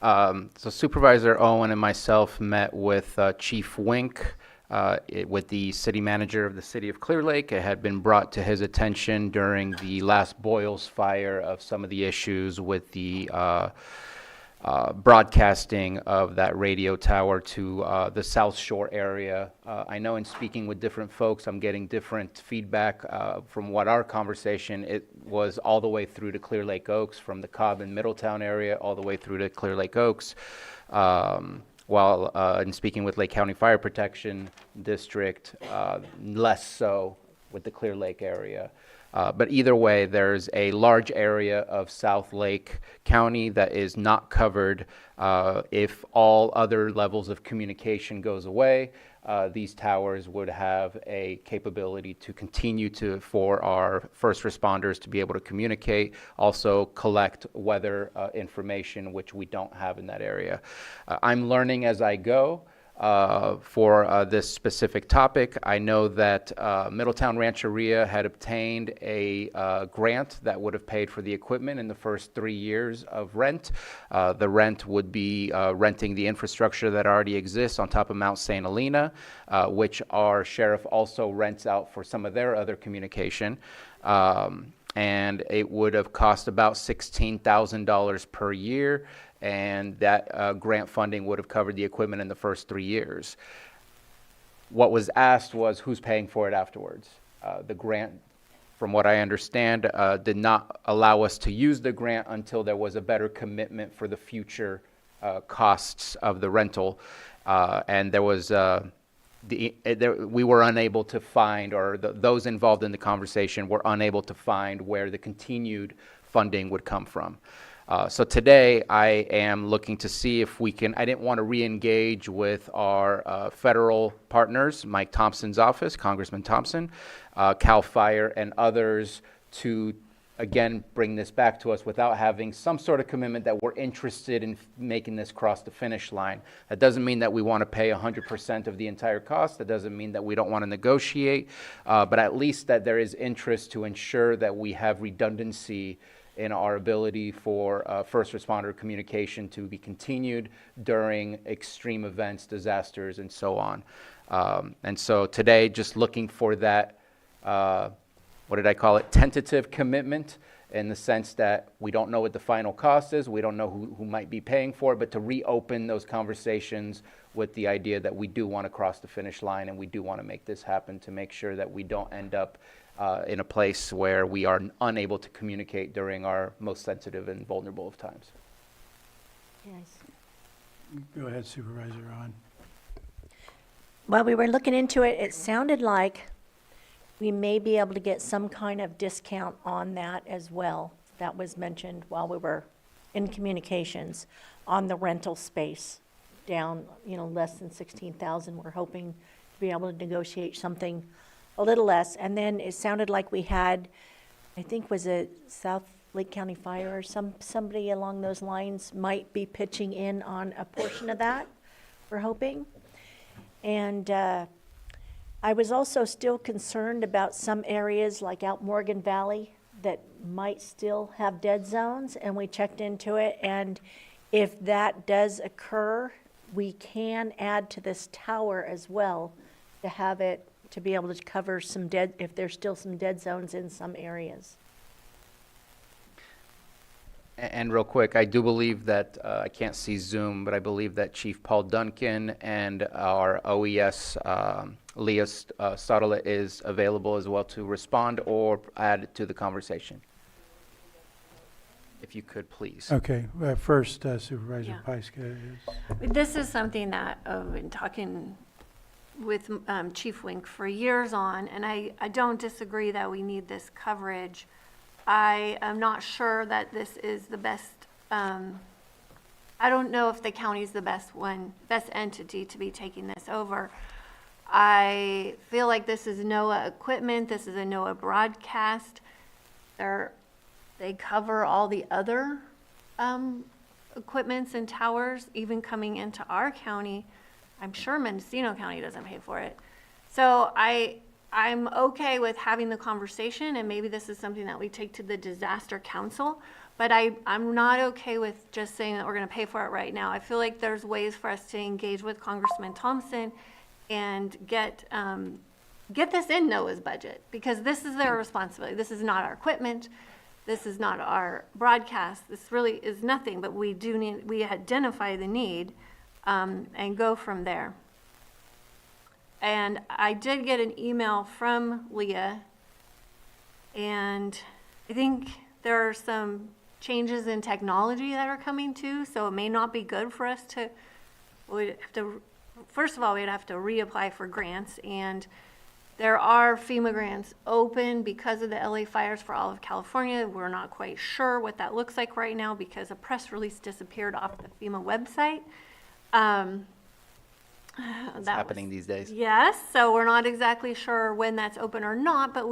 So Supervisor Owen and myself met with Chief Wink, with the city manager of the city of Clear Lake. It had been brought to his attention during the last Boyles fire of some of the issues with the broadcasting of that radio tower to the South Shore area. I know in speaking with different folks, I'm getting different feedback from what our conversation, it was all the way through to Clear Lake Oaks, from the Cobb and Middletown area all the way through to Clear Lake Oaks. While in speaking with Lake County Fire Protection District, less so with the Clear Lake area. But either way, there's a large area of South Lake County that is not covered. If all other levels of communication goes away, these towers would have a capability to continue for our first responders to be able to communicate, also collect weather information, which we don't have in that area. I'm learning as I go. For this specific topic, I know that Middletown Rancheria had obtained a grant that would have paid for the equipment in the first 3 years of rent. The rent would be renting the infrastructure that already exists on top of Mount St. Helena, which our sheriff also rents out for some of their other communication. And it would have cost about $16,000 per year. and that grant funding would have covered the equipment in the first 3 years. What was asked was who's paying for it afterwards. The grant, from what I understand, did not allow us to use the grant until there was a better commitment for the future costs of the rental. And there was, we were unable to find, or those involved in the conversation were unable to find where the continued funding would come from. So today, I am looking to see if we can, I didn't want to re-engage with our federal partners, Mike Thompson's office, Congressman Thompson, CAL FIRE, and others to, again, bring this back to us without having some sort of commitment that we're interested in making this cross the finish line. That doesn't mean that we want to pay 100% of the entire cost. That doesn't mean that we don't want to negotiate, but at least that there is interest to ensure that we have redundancy in our ability for first responder communication to be continued during extreme events, disasters, and so on. And so today, just looking for that, what did I call it, tentative commitment, in the sense that we don't know what the final cost is, we don't know who might be paying for it, but to reopen those conversations with the idea that we do want to cross the finish line and we do want to make this happen, to make sure that we don't end up in a place where we are unable to communicate during our most sensitive and vulnerable of times. Yes. Go ahead, Supervisor Ron. While we were looking into it, it sounded like we may be able to get some kind of discount on that as well. That was mentioned while we were in communications on the rental space down, less than 16,000. We're hoping to be able to negotiate something a little less. And then it sounded like we had, I think, was it South Lake County Fire or somebody along those lines might be pitching in on a portion of that, we're hoping. And I was also still concerned about some areas like out Morgan Valley that might still have dead zones, and we checked into it. And if that does occur, we can add to this tower as well to have it, to be able to cover some dead, if there's still some dead zones in some areas. And real quick, I do believe that, I can't see Zoom, but I believe that Chief Paul Duncan and our OES, Leah Stottlet, is available as well to respond or add to the conversation. If you could, please. Okay, first Supervisor Yeah. Pyska is. This is something that I've been talking with Chief Wink for years on, and I don't disagree that we need this coverage. I am not sure that this is the best, I don't know if the county's the best entity to be taking this over. I feel like this is NOAA equipment, this is a NOAA broadcast. They cover all the other equipments and towers, even coming into our county. I'm sure Mendocino County doesn't pay for it. So I'm okay with having the conversation, and maybe this is something that we take to the disaster council, but I'm not okay with just saying that we're gonna pay for it right now. I feel like there's ways for us to engage with Congressman Thompson and get this in NOAA's budget, because this is their responsibility. This is not our equipment. This is not our broadcast. This really is nothing, but we identify the need and go from there. And I did get an email from Leah, and I think there are some changes in technology that are coming too, so it may not be good for us to, first of all, we'd have to reapply for grants, and there are FEMA grants open because of the LA fires for all of California. We're not quite sure what that looks like right now because a press release disappeared off the FEMA website. It's happening these days. Yes, so we're not exactly sure when that's open or not, but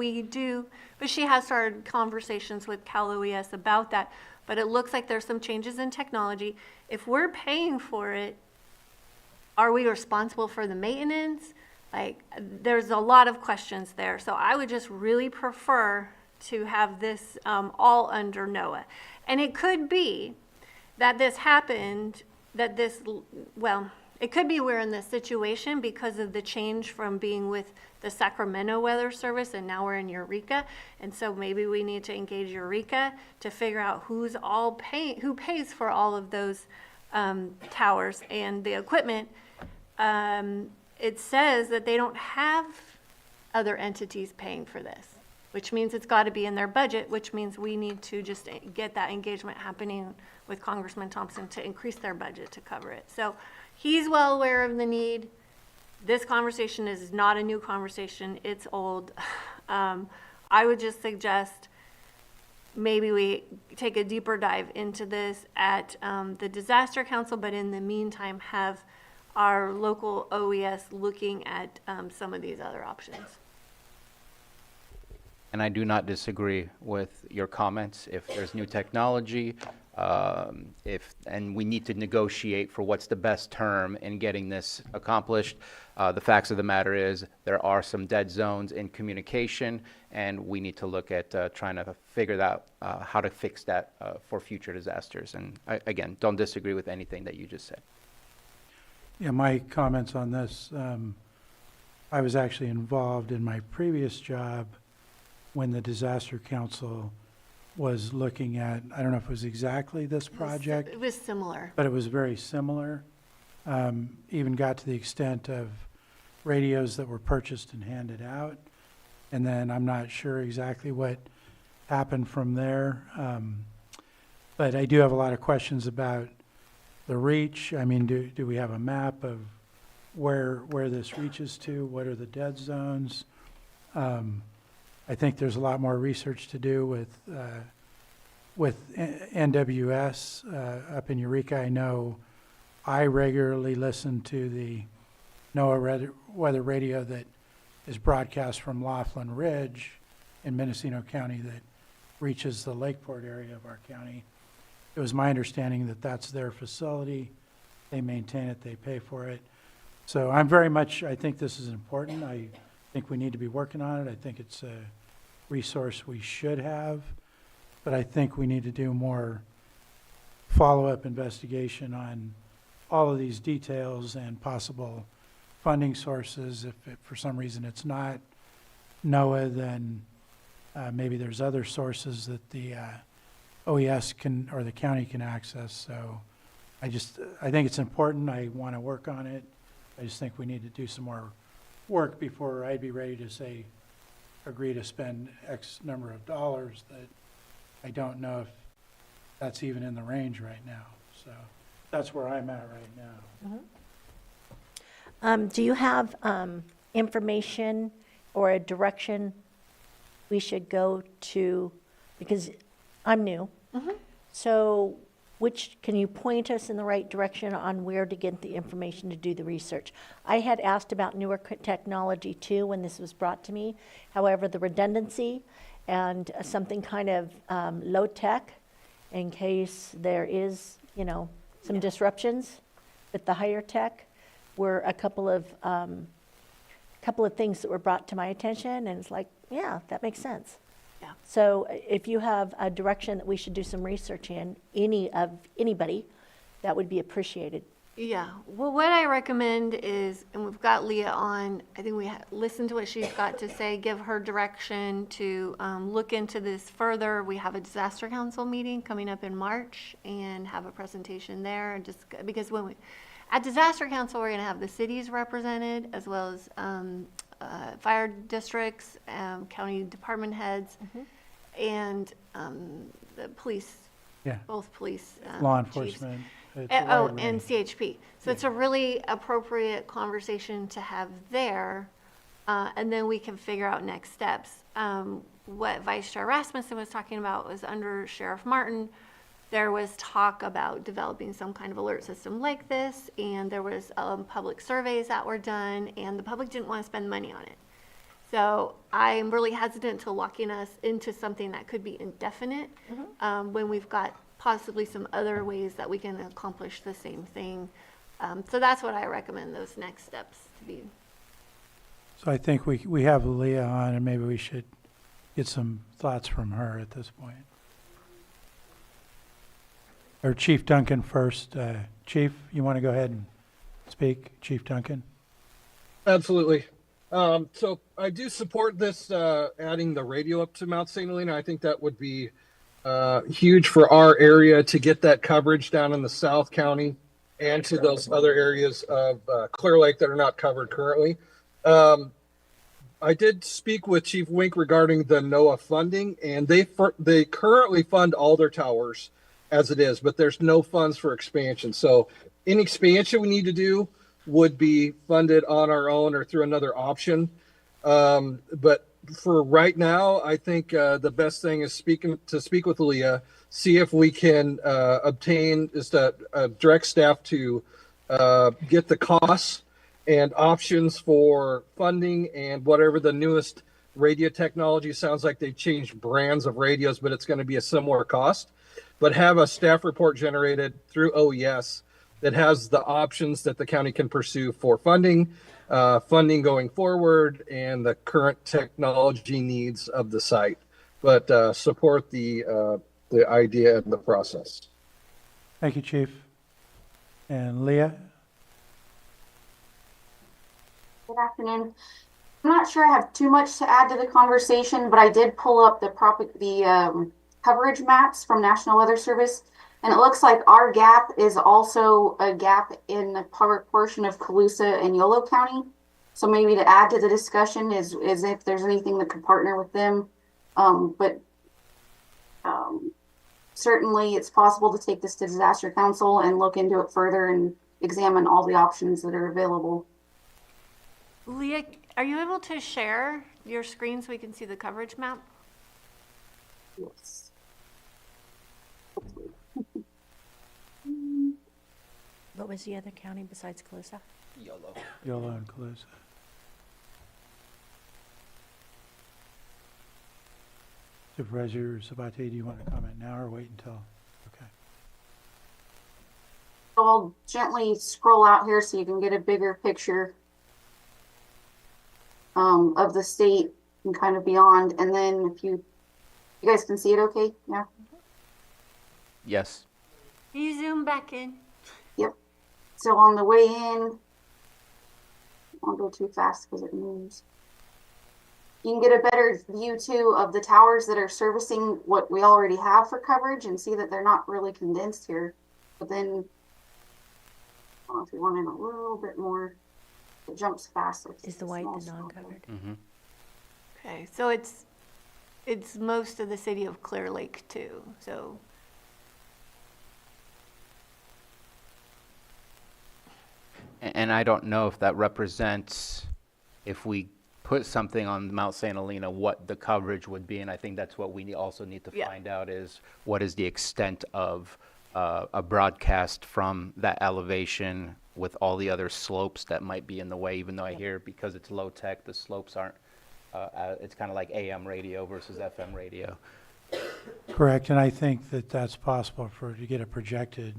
she has started conversations with Cal OES about that. But it looks like there's some changes in technology. If we're paying for it, are we responsible for the maintenance? There's a lot of questions there. So I would just really prefer to have this all under NOAA. And it could be that this happened, it could be we're in this situation because of the change from being with the Sacramento Weather Service and now we're in Eureka. And so maybe we need to engage Eureka to figure out who pays for all of those towers and the equipment. It says that they don't have other entities paying for this, which means it's got to be in their budget, which means we need to just get that engagement happening with Congressman Thompson to increase their budget to cover it. So he's well aware of the need. This conversation is not a new conversation. It's old. I would just suggest maybe we take a deeper dive into this at the Disaster Council, but in the meantime, have our local OES looking at some of these other options. And I do not disagree with your comments. If there's new technology, and we need to negotiate for what's the best term in getting this accomplished. The facts of the matter is there are some dead zones in communication, and we need to look at trying to figure out how to fix that for future disasters. And again, don't disagree with anything that you just said. Yeah, my comments on this, I was actually involved in my previous job when the Disaster Council was looking at, I don't know if it was exactly this project, It was similar. but it was very similar. Even got to the extent of radios that were purchased and handed out. And then I'm not sure exactly what happened from there. But I do have a lot of questions about the reach. I mean, do we have a map of where this reaches to? What are the dead zones? I think there's a lot more research to do with NWS up in Eureka. I know I regularly listen to the NOAA weather radio that is broadcast from Laughlin Ridge in Mendocino County that reaches the Lakeport area of our county. It was my understanding that that's their facility. They maintain it, they pay for it. So I think this is important. I think we need to be working on it. I think it's a resource we should have, but I think we need to do more follow-up investigation on all of these details and possible funding sources. If for some reason it's not NOAA, then maybe there's other sources that the OES can, or the county can access. So I think it's important. I want to work on it. I just think we need to do some more work before I'd be ready to say, agree to spend X number of dollars that I don't know if that's even in the range right now. So that's where I'm at right now. Do you have information or a direction we should go to? Because I'm new. So can you point us in the right direction on where to get the information to do the research? I had asked about newer technology too when this was brought to me. However, the redundancy and something kind of low tech in case there is, some disruptions with the higher tech were a couple of things that were brought to my attention, and it's like, yeah, that makes sense. Yeah. So if you have a direction that we should do some research in, anybody, that would be appreciated. Yeah, well, what I recommend is, and we've got Leah on, I think we listen to what she's got to say, give her direction to look into this further. We have a disaster council meeting coming up in March and have a presentation there, and just because at disaster council, we're going to have the cities represented as well as fire districts, county department heads, and the police, Yeah, both police law chiefs. enforcement. It's a wide And range. CHP. So it's a really appropriate conversation to have there, and then we can figure out next steps. What Vice Chair Rasmussen was talking about was under Sheriff Martin, there was talk about developing some kind of alert system like this, and there was public surveys that were done, and the public didn't want to spend money on it. So I'm really hesitant to locking us into something that could be indefinite when we've got possibly some other ways that we can accomplish the same thing. So that's what I recommend those next steps to be. So I think we have Leah on, and maybe we should get some thoughts from her at this point. Or Chief Duncan first. Chief, you want to go ahead and speak? Chief Duncan? Absolutely. So I do support this, adding the radio up to Mount St. Helena. I think that would be huge for our area to get that coverage down in the South County and to those other areas of Clear Lake that are not covered currently. I did speak with Chief Wink regarding the NOAA funding, and they currently fund all their towers as it is, but there's no funds for expansion. So any expansion we need to do would be funded on our own or through another option. But for right now, I think the best thing is to speak with Leah, see if we can obtain just a direct staff to get the costs and options for funding and whatever the newest radio technology. Sounds like they've changed brands of radios, but it's going to be a similar cost. But have a staff report generated through OES that has the options that the county can pursue for funding going forward, and the current technology needs of the site. But support the idea and the process. Thank you, Chief. And Leah? Good afternoon. I'm not sure I have too much to add to the conversation, but I did pull up the coverage maps from National Weather Service, and it looks like our gap is also a gap in the portion of Colusa and Yolo County. So maybe to add to the discussion is if there's anything that could partner with them. But certainly it's possible to take this to Disaster Council and look into it further and examine all the options that are available. Leah, are you able to share your screen so we can see the coverage map? Yes. What was the other county besides Colusa? Yolo and Colusa. Supervisor Sabate, do you want to comment now or wait until? Okay. So I'll gently scroll out here so you can get a bigger picture of the state and kind of beyond. And then if you guys can see it okay? Yeah. Yes. Can you zoom back in? Yep. So on the way in, I won't go too fast because it moves. You can get a better view too of the towers that are servicing what we already have for coverage and see that they're not really condensed here. But then, I don't know if you wanted a little bit more, it jumps fast. So Is the white the non-covered? Mm-hmm. Okay, so it's most of the city of Clear Lake too, so. And I don't know if that represents, if we put something on Mount St. Helena, what the coverage would be. And I think that's what we also need to find out is what is the extent of a broadcast from that elevation with all the other slopes that might be in the way, even though I hear because it's low tech, the slopes aren't, it's kind of like AM radio versus FM radio. Correct, and I think that that's possible to get a projected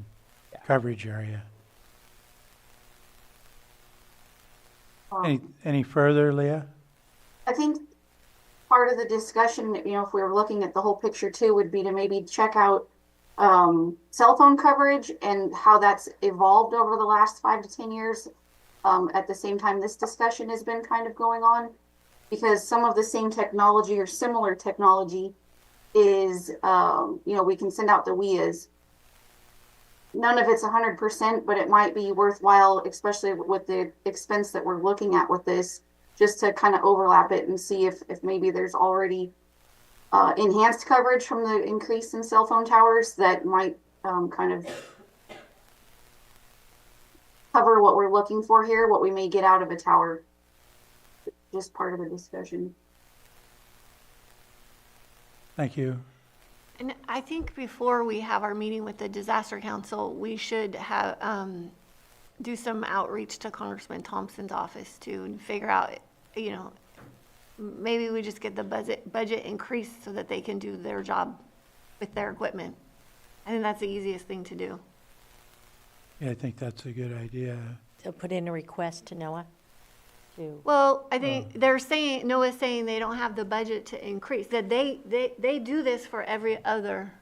coverage area. Any further, Leah? I think part of the discussion, you know, if we were looking at the whole picture too, would be to maybe check out cell phone coverage and how that's evolved over the last 5 to 10 years. At the same time, this discussion has been kind of going on because some of the same technology or similar technology is, you know, we can send out the WIAs. None of it's 100%, but it might be worthwhile, especially with the expense that we're looking at with this, just to kind of overlap it and see if maybe there's already enhanced coverage from the increase in cell phone towers that might kind of cover what we're looking for here, what we may get out of a tower. Just part of the discussion. Thank you. And I think before we have our meeting with the Disaster Council, we should have, do some outreach to Congressman Thompson's office too and figure out, you know, maybe we just get the budget increased so that they can do their job with their equipment. I think that's the easiest thing to do. Yeah, I think that's a good idea. So put in a request to NOAA to, Well, I think they're saying, Noah's saying they don't have the budget to increase, that they do this for every other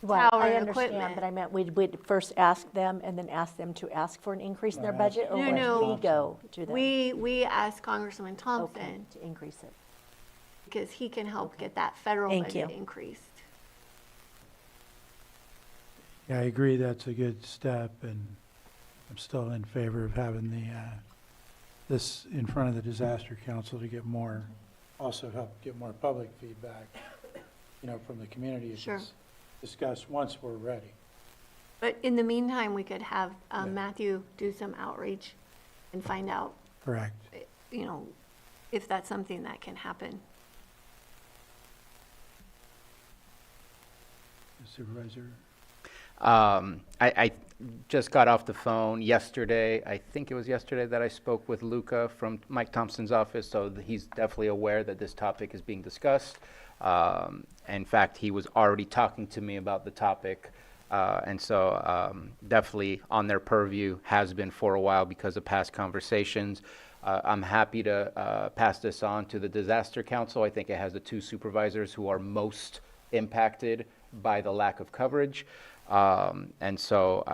Well, tower I and understand, equipment. but I meant we'd first ask them and then ask them to ask for an increase in their budget, or No, would no. we go to them? We asked Congressman Okay, Thompson, to increase it. because he can help get that federal Thank budget you. increased. Yeah, I agree, that's a good step, and I'm still in favor of having this in front of the disaster council to get more, also help get more public feedback, from the community. If Sure. it's discussed once we're ready. But in the meantime, we could have Matthew do some outreach and find out, Correct. if that's something that can happen. Supervisor? I just got off the phone yesterday. I think it was yesterday that I spoke with Luca from Mike Thompson's office, so he's definitely aware that this topic is being discussed. In fact, he was already talking to me about the topic, and so definitely on their purview, has been for a while because of past conversations. I'm happy to pass this on to the Disaster Council. I think it has the two supervisors who are most impacted by the lack of coverage. And so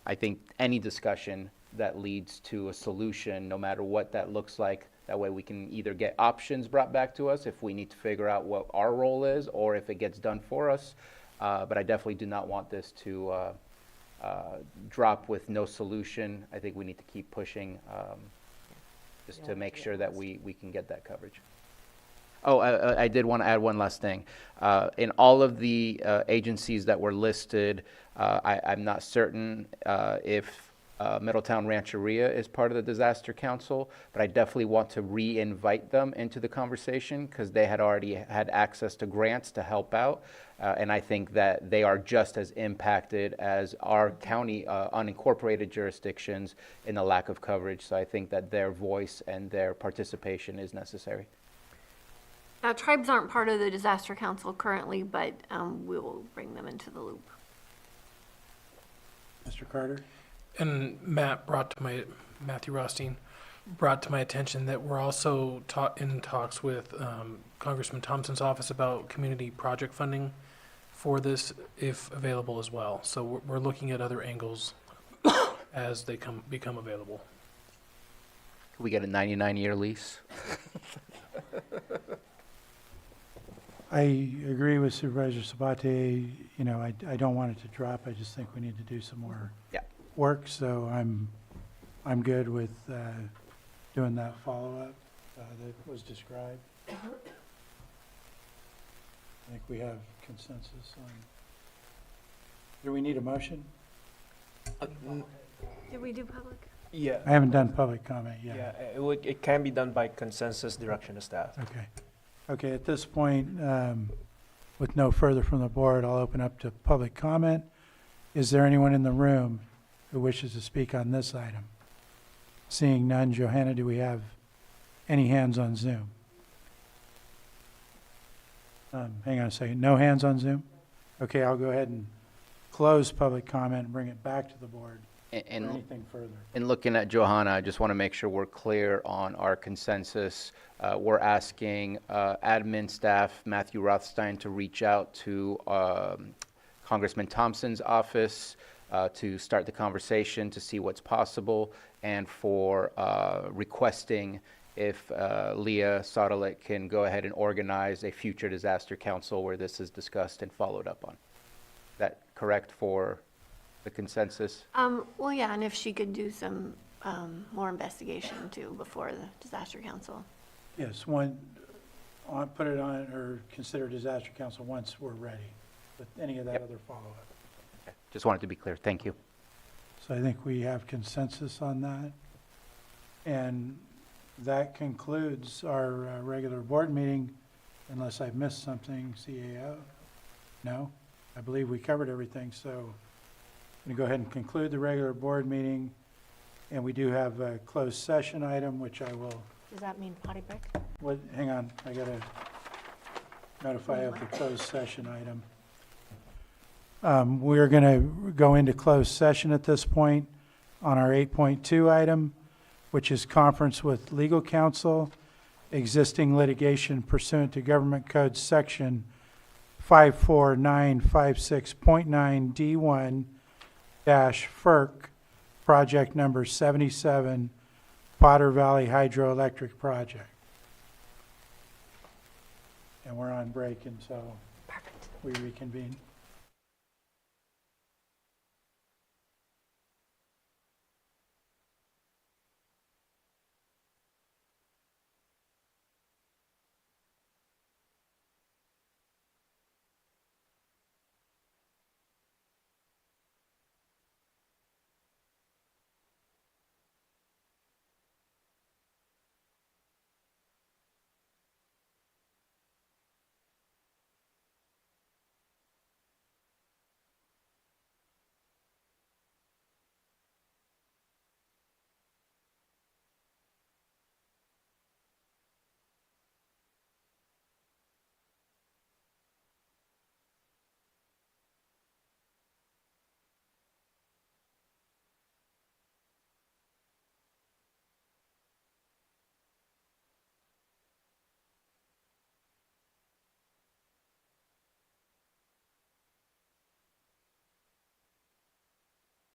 I think any discussion that leads to a solution, no matter what that looks like, that way we can either get options brought back to us if we need to figure out what our role is, or if it gets done for us. But I definitely do not want this to drop with no solution. I think we need to keep pushing just to make sure that we can get that coverage. Oh, I did want to add one last thing. In all of the agencies that were listed, I'm not certain if Middletown Rancheria is part of the Disaster Council, but I definitely want to re-invite them into the conversation because they had already had access to grants to help out. And I think that they are just as impacted as our county unincorporated jurisdictions in the lack of coverage. So I think that their voice and their participation is necessary. Now, tribes aren't part of the disaster council currently, but we will bring them into the loop. Mr. Carter? And Matthew Rothstein brought to my attention that we're also in talks with Congressman Thompson's office about community project funding for this, if available as well. So we're looking at other angles as they become available. Could we get a 99-year lease? I agree with Supervisor Sabate. I don't want it to drop. I just think we need to do some more work. So I'm good with doing that follow-up that was described. I think we have consensus on. Do we need a motion? Did we do public? Yeah. I haven't done public comment yet. Yeah, it can be done by consensus direction of staff. Okay. Okay, at this point, with no further from the board, I'll open up to public comment. Is there anyone in the room who wishes to speak on this item? Seeing none, Johanna, do we have any hands on Zoom? Hang on a second. No hands on Zoom? Okay, I'll go ahead and close public comment and bring it back to the board. And Anything further? in looking at Johanna, I just want to make sure we're clear on our consensus. We're asking admin staff, Matthew Rothstein, to reach out to Congressman Thompson's office to start the conversation to see what's possible, and for requesting if Leah Sodelik can go ahead and organize a future disaster council where this is discussed and followed up on. Is that correct for the consensus? Well, yeah, and if she could do some more investigation too before the disaster council. Yes, put it on, or consider disaster council once we're ready with any of that other follow-up. Okay. Just wanted to be clear. Thank you. So I think we have consensus on that. And that concludes our regular board meeting, unless I've missed something, CAO? No? I believe we covered everything, so I'm going to go ahead and conclude the regular board meeting. And we do have a closed session item, which I will, Does that mean potty break? hang on, I got to notify of the closed session item. We're going to go into closed session at this point on our 8.2 item, which is conference with legal counsel, existing litigation pursuant to Government Code Section 54956.9 D1-FERC, project number 77, Potter Valley Hydroelectric Project. And we're on break, and so we reconvene.